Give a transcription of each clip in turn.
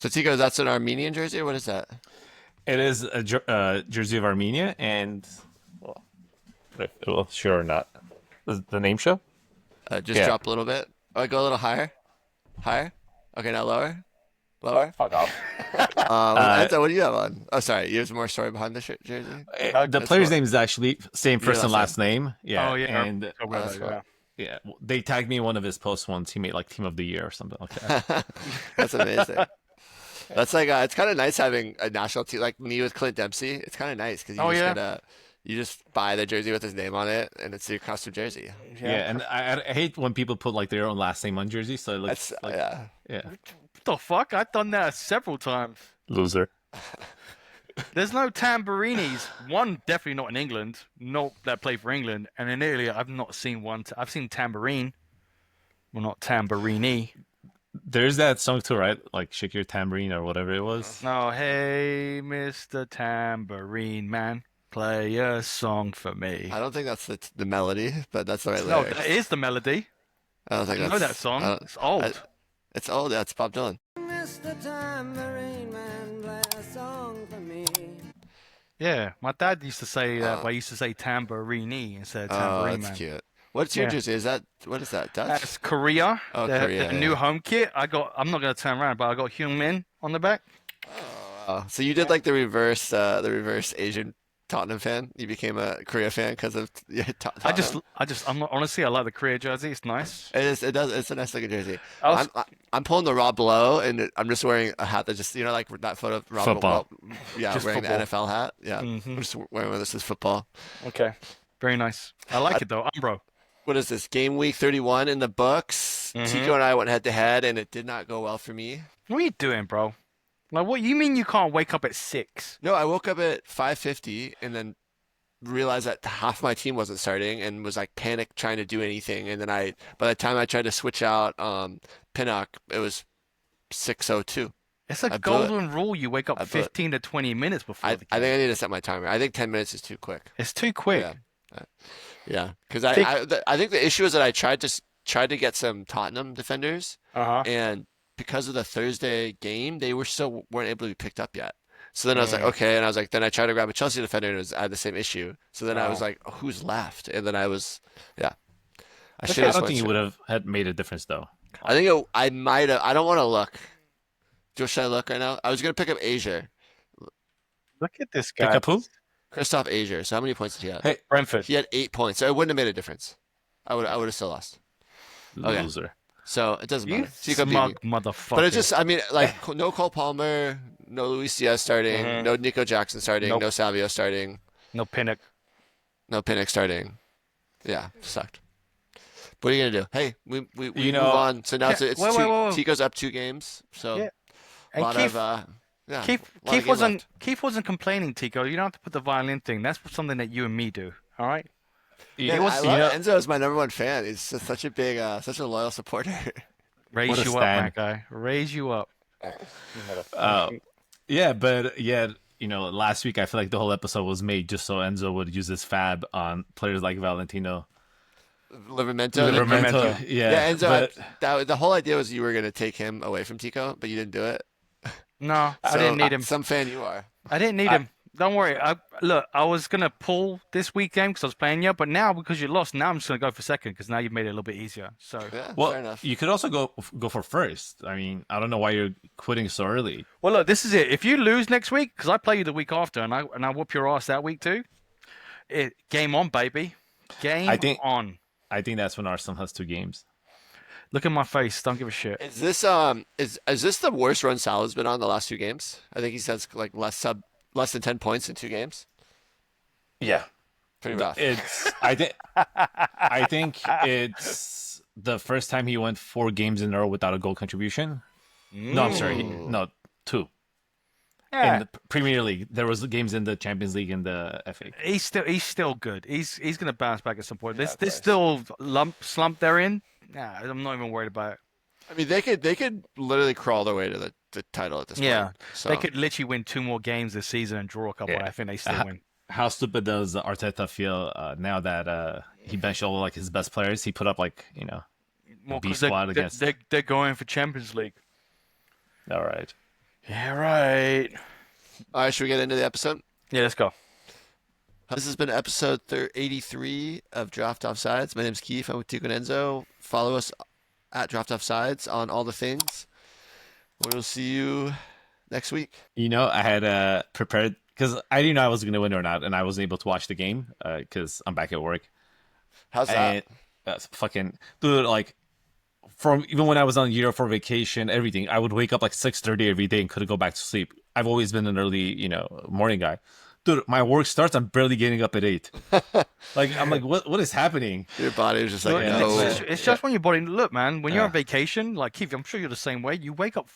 So Tiko, that's an Armenian jersey, or what is that? It is a jersey of Armenia, and well, if it will sure or not. Does the name show? Just Yeah. drop a little bit. Oh, go a little higher. Higher. Okay, now lower. Lower. Fuck off. Uh, Enzo, what do you have on? Oh, sorry. You have more story behind the jersey. the That's player's cool. name is actually same Your first and last name. last name. Oh Yeah, yeah, and talk Oh, about that's that. cool. Yeah. yeah, they tagged me in one of his posts once. He made like team of the year or something like that. That's amazing. That's like it's kind of nice having a national team like me with Clint Dempsey. It's kind of nice because you Oh just yeah. gotta you just buy the jersey with his name on it, and it's your custom jersey. Yeah. Yeah, and I hate when people put like their own last name on jersey, so it That's looks like yeah. yeah, What the fuck? I've done that several times. loser. There's no tamburinis. One definitely not in England. Not that play for England. And in Italy, I've not seen one. I've seen tambourine. Well, not tamburini. There's that song too, right? Like Shake Your Tambourine or whatever it was. No, hey, Mr. Tambourine Man, play a song for me. I don't think that's the melody, but that's the right No, lyrics. that is the melody. I don't think You know that that's. song? I don't, It's I, old. it's old. That's Bob Dylan. Mr. Tambourine Man, play a song for me. Yeah, my dad used to say that, Oh, but I used to say tamburini instead of oh, tambourine that's man. cute. What's your Yeah. jersey? Is that what is that? Dutch? That's Korea. Oh, The Korea. new Yeah. home kit. I'm not gonna turn around, but I got Hyung Min on the back. Oh, so you did like the reverse Asian Tottenham fan. You became a Korea fan because of yeah, Tottenham. I'm not honestly. I like the Korea jersey. It's nice. It is. It does. It's a nice looking jersey. I was, I'm pulling the Rob Lowe, and I'm just wearing a hat that just like that photo of Rob Football. Lowe. Yeah, Just wearing football. the NFL hat. Yeah, I'm hmm just wearing one. This is football. Okay. Very nice. I like it though. Umbro. What is this? Game week 31 in the books. hmm Tico and I went head to head, and it did not go well for me. What are you doing, bro? Like, what you mean you can't wake up at 6? No, I woke up at 5:50 and then realized that half my team wasn't starting and was like panic trying to do anything. And then by the time I tried to switch out Pinnock, it was 6:02. It's a I blew it. golden rule. You wake up I blew it. 15 to 20 minutes before I the I game. think I need to set my timer. I think 10 minutes is too quick. It's too quick. Yeah. Uh, Yeah, because Think. I think the issue is that I tried to get some Tottenham defenders, Uh-huh. and because of the Thursday game, they still weren't able to be picked up yet. So then I was like, Mm. okay, and I was like, then I tried to grab a Chelsea defender, and I had the same issue. So then I was Oh. like, oh, who's left? And then yeah, I Okay, should I have don't think switched you it. would have had made a difference though. I think I might have. I don't want to look. Should I look right now? I was gonna pick up Asia, Look at this Pick guy. up who? Christoph Asia. So how many points did he have? Hey, Brentford. He had 8 points. So it wouldn't have made a difference. I would have still lost. Okay. loser. So it doesn't You matter. Chico beat me. smug But it motherfucker. just, I mean, like, no Cole Palmer, no Luis Diaz starting, Mhm. no Nico Jackson starting, Nope. no Savio starting, No Pinnock. no Pinnock starting. Yeah, sucked. What are you gonna do? Hey, we You move know, on. So now Yeah, it's wait, two. wait, wait, wait. Tico's up 2 games. So Yeah. a And lot Keith, of yeah, Keith, a lot of Keith game wasn't left. Keith wasn't complaining, Tico. You don't have to put the violin thing. That's something that you and me do. All right. Man, You, I you love know, Enzo is my number one fan. He's just such a big, such a loyal supporter. Raise What a you up, stan. that guy. Raise you up. uh, yeah, but yeah, last week I feel like the whole episode was made just so Enzo would use his fab on players like Valentino. Livermento. Livramento, Yeah, yeah, Enzo. but The whole idea was you were gonna take him away from Tico, but you didn't do it. No, I So didn't need him. some fan you are. I didn't need I- him. Don't worry. Look, I was gonna pull this weekend because I was playing you, but now because you lost, now I'm just gonna go for second because now you've made it a little bit easier. So, Yeah, fair well, enough. you could also go for first. I mean, I don't know why you're quitting so early. well, look, this is it. If you lose next week, because I play you the week after, and I whoop your ass that week too. Game on, baby. Game I think- on. I think that's when Arsenal has 2 games. Look at my face. Don't give a shit. Is this is this the worst run Salah's been on the last 2 games? I think he says like less than 10 points in 2 games. Yeah, Pretty rough. I think it's the first time he went 4 games in a row without a goal contribution. No, I'm sorry, Ooh. no, 2. Yeah. In the Premier League, there was games in the Champions League and the FA. He's still good. He's gonna bounce back at some point. Yeah, This of this course. still slump they're in. Nah, I'm not even worried about it. I mean, they could literally crawl their way to the title at this Yeah, point. So they could literally win 2 more games this season and draw a couple. Yeah. I think they still Uh, win. How stupid does Arteta feel now that he benched all like his best players? He put up like Well, B 'cause squad against. they're going for Champions League. All right. Yeah, right. All right, should we get into the episode? Yeah, let's go. This has been episode 83 of Draft Offsides. My name's Keefe. I'm with Tiko and Enzo. Follow us at Draft Offsides on all the things. We'll see you next week. I had prepared because I didn't know I was going to win or not, and I wasn't able to watch the game because I'm back at work. How's that? And fucking dude, like from even when I was on year for vacation, everything, I would wake up like 6:30 every day and couldn't go back to sleep. I've always been an early, morning guy. Dude, my work starts. I'm barely getting up at 8. Like I'm like, what is happening? Your body was just like, No, no. it's just when your body. Look, man, when you're Yeah. on vacation, like Keith, I'm sure you're the same way. You wake up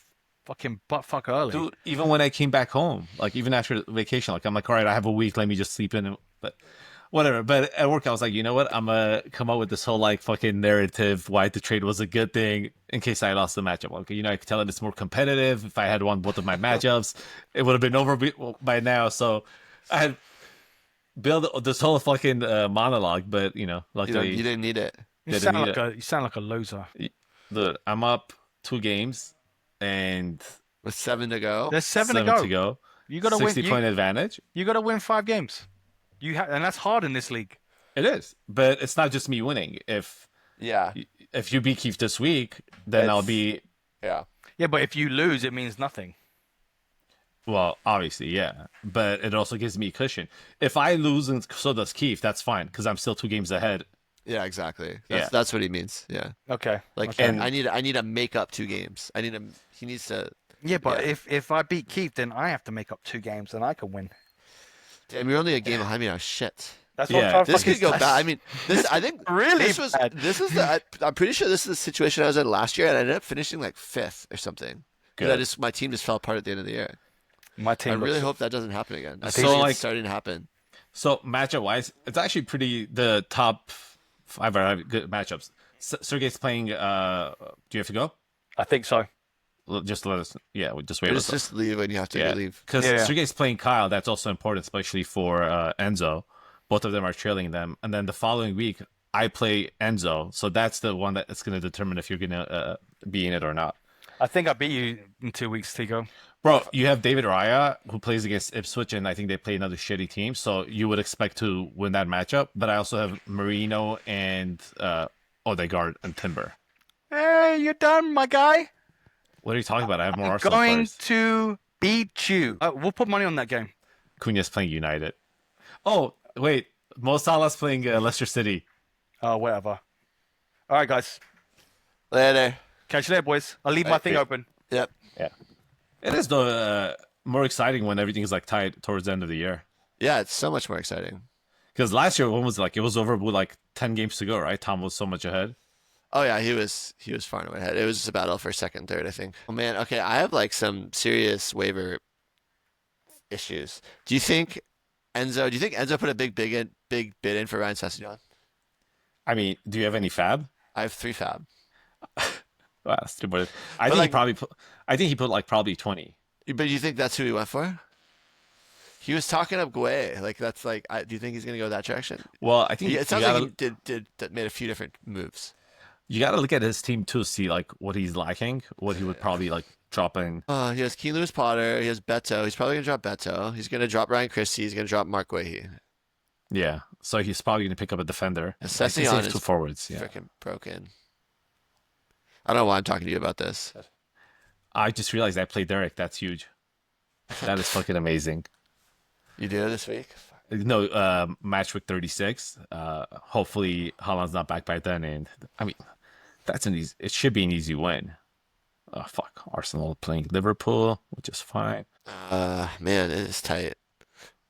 fucking butt fuck early. Dude, even when I came back home, like even after vacation, like I'm like, all right, I have a week. Let me just sleep in. But whatever. But at work, I was like, you know what? I'm gonna come up with this whole like fucking narrative why the trade was a good thing in case I lost the matchup. Okay, I could tell it it's more competitive. If I had won both of my matchups, it would have been over by now. So I had built this whole fucking monologue, but luckily You didn't need it. you sound like a loser. Look, I'm up 2 games and With 7 to go. There's seven 7 to go. You gotta 60 win. point advantage. You gotta win 5 games. And that's hard in this league. It is, but it's not just me winning. If Yeah. you beat Keith this week, then I'll be Yeah. Yeah, but if you lose, it means nothing. well, obviously, yeah. But it also gives me cushion. If I lose and so does Keith, that's fine because I'm still 2 games ahead. Yeah, exactly. Yeah. That's what he means. Yeah. Okay. Like, okay. and I need to make up 2 games. He needs to. Yeah, but Yeah. if I beat Keith, then I have to make up 2 games, and I can win. Damn, you're only a game behind me now. Shit. That's Yeah. what I'm trying to This fucking could go say. bad. I mean, I think Really this was bad. this is the. I'm pretty sure this is the situation I was in last year, and I ended up finishing like 5th or something. Good. My team just fell apart at the end of the year. My I team. really hope that doesn't happen again. I So, think like- it's starting to happen. So matchup wise, it's actually the top 5 are good matchups. Sergey's playing. Do you have to go? I think so. Just let us. Yeah, we'll just wait. Just leave when you have to Yeah, leave. because Yeah. Sergey's playing Kyle. That's also important, especially for Enzo. Both of them are trailing them, and then the following week I play Enzo. So that's the one that's going to determine if you're going to be in it or not. I think I beat you in 2 weeks, Tico. Bro, you have David Raya who plays against Ipswich, and I think they play another shitty team. So you would expect to win that matchup. But I also have Marino and Odegaard and Timber. Hey, you're done, my guy. What are you talking about? I have more Arsenal Going players. to beat you. We'll put money on that game. Cunha's playing United. Oh, wait. Mo Salah's playing Leicester City. Oh, whatever. All right, guys. Later. Catch you there, boys. I'll leave my thing open. Yep. Yeah. It is, though, more exciting when everything is like tied towards the end of the year. Yeah, it's so much more exciting. Because last year, it was over with like 10 games to go, right? Tom was so much ahead. Oh yeah, he was far and away ahead. It was just a battle for second, third, I think. Oh man, okay, I have like some serious waiver issues. Do you think Enzo put a big bid in for Ryan Sessegnon? I mean, do you have any fab? I have 3 fab. Well, that's too bad. I think he put like probably 20. But you think that's who he went for? He was talking up Guay. Like that's like. Do you think he's gonna go that direction? Well, I think It sounds like he did made a few different moves. you got to look at his team too, see like what he's lacking, what he would probably like drop in. He has Keane Lewis Potter. He has Beto. He's probably gonna drop Beto. He's gonna drop Ryan Christie. He's gonna drop Mark Guehi. Yeah, so he's probably going to pick up a defender. And I think Sessegnon it's is 2 forwards. Yeah, Freaking broken. I don't know why I'm talking to you about this. I just realized I played Derek. That's huge. That is fucking amazing. You do this week? No, match week 36. Hopefully Haaland's not back by then, and I mean, that's an easy. It should be an easy win. Oh fuck, Arsenal playing Liverpool, which is fine. Man, it is tight.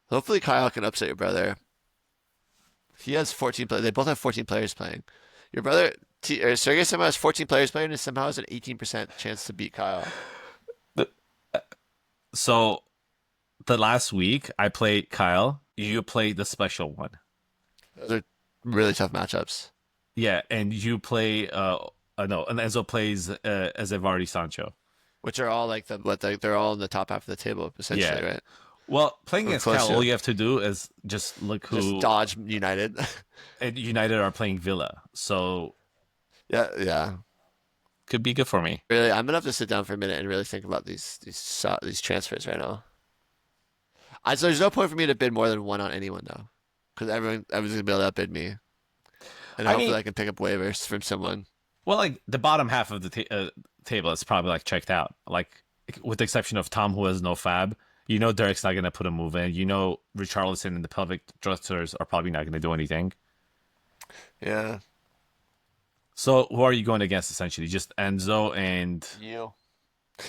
Hopefully Kyle can upset your brother. He has 14 players. They both have 14 players playing. Your brother, Sergey somehow has 14 players playing and somehow has an 18% chance to beat Kyle. So, the last week I played Kyle. You played the special one. Those are really tough matchups. Yeah, and you play. No, and Enzo plays as Evardi Sancho. Which are all like they're all in the top half of the table, essentially, Yeah. right? Well, playing We're against close Kyle, to all it. you have to do is just look who Just dodge United. and United are playing Villa. So Yeah. could be good for me. Really, I'm gonna have to sit down for a minute and really think about these transfers right now. So there's no point for me to bid more than one on anyone though, because everyone's gonna be able to outbid me, and I hopefully mean, I can pick up waivers from someone. well, like the bottom half of the table is probably like checked out. Like with the exception of Tom, who has no fab. You know Derek's not gonna put a move in. You know Richarlison and the pelvic thrusters are probably not gonna do anything. Yeah. So who are you going against essentially? Just Enzo and You.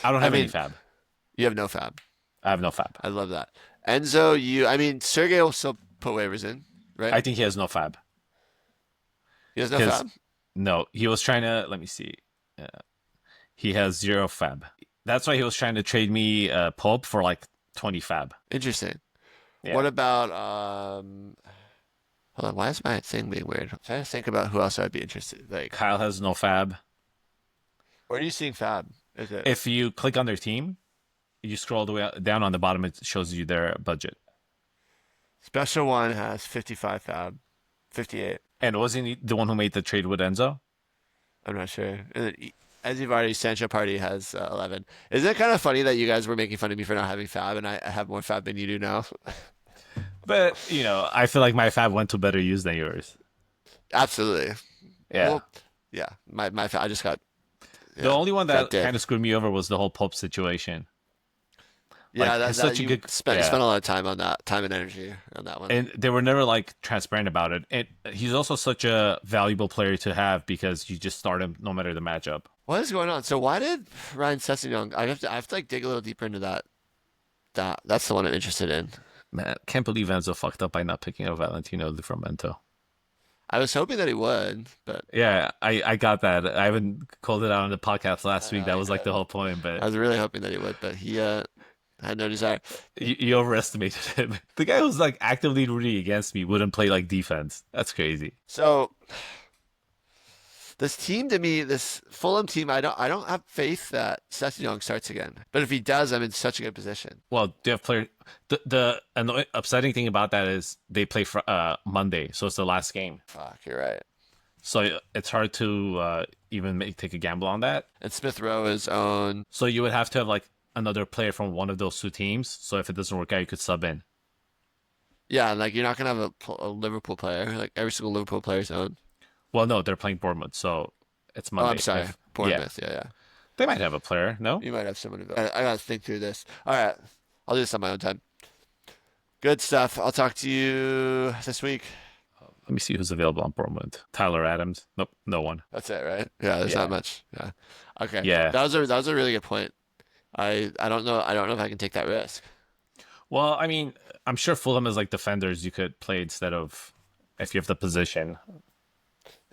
I don't I have any mean, fab. you have no fab. I have no fab. I love that. Enzo, I mean, Sergey will still put waivers in, right? I think he has no fab. He has no 'Cause- fab? No, he was trying to. Let me see. He has 0 fab. That's why he was trying to trade me Pope for like 20 fab. Interesting. Yeah. What about hold on, why is my thing being weird? I'm trying to think about who else I'd be interested. Like, Kyle has no fab. where are you seeing fab? Is it If you click on their team, you scroll the way down on the bottom, it shows you their budget. Special One has 55 fab, 58. And wasn't he the one who made the trade with Enzo? I'm not sure. And then as you've already, Sancho Party has 11. Isn't it kind of funny that you guys were making fun of me for not having fab, and I have more fab than you do now? But I feel like my fab went to better use than yours. Absolutely. Yeah. Well, yeah. My fab, I just got. The Yeah, only one that dip. kind of screwed me over was the whole Pope situation. Yeah, Like, it's such a you good- spent yeah. a lot of time on that, time and energy on that one. And they were never like transparent about it. And he's also such a valuable player to have because you just start him no matter the matchup. What is going on? So why did Ryan Sessegnon? I have to like dig a little deeper into that. That's the one I'm interested in. Man, can't believe Enzo fucked up by not picking up Valentino Livramento. I was hoping that he would, but Yeah, I got that. I haven't called it out on the podcast last week. That was like the whole point, I but was really hoping that he would. But he had no desire. you overestimated him. The guy who's like actively rooting against me wouldn't play like defense. That's crazy. So this team to me, this Fulham team, I don't have faith that Sessegnon starts again. But if he does, I'm in such a good position. Well, do you have player? The upsetting thing about that is they play for Monday, so it's the last game. Fuck, you're right. So it's hard to even take a gamble on that. And Smith Rowe is owned. So you would have to have like another player from one of those two teams. So if it doesn't work out, you could sub in. Yeah, and like you're not gonna have a Liverpool player. Like every single Liverpool player is owned. Well, no, they're playing Bournemouth, so it's Monday. Oh, I'm sorry, If- Bournemouth. Yeah, They might have a player, no? You might have someone. I gotta think through this. All right, I'll do this on my own time. Good stuff. I'll talk to you this week. Let me see who's available on Bournemouth. Tyler Adams. Nope, no one. That's it, right? Yeah, there's Yeah. not much. Yeah. Okay. Yeah. That was a really good point. I don't know if I can take that risk. Well, I mean, I'm sure Fulham is like defenders you could play instead of if you have the position.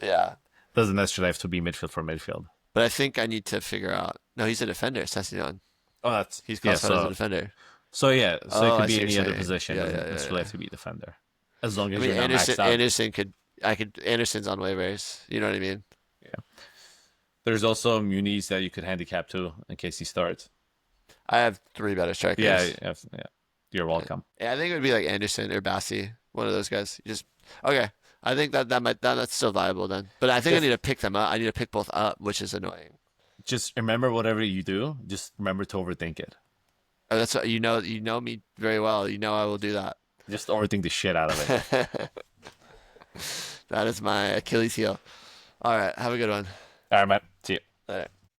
Yeah. Doesn't necessarily have to be midfield for midfield. But I think I need to figure out. No, he's a defender, Sessegnon. Oh, that's He's yeah. classified as a So defender. so it Oh, I could see be what any you're other saying. position. Yeah, Doesn't yeah, yeah, necessarily yeah. have to be defender, as long I as mean, you're not maxed out. Anderson's on waivers. You know what I mean? There's also Muniz that you could handicap too in case he starts. I have 3 better strikers. Yeah. You're welcome. Yeah, I think it would be like Anderson or Bassi, one of those guys. Okay. I think that's still viable then. But I think I need to pick them up. I need to pick both up, which is annoying. Just remember, whatever you do, just remember to overthink it. Oh, that's what, you know me very well. You know I will do that. Just overthink the shit out of it. That is my Achilles heel. All right, have a good one. All right, man. See you. All right.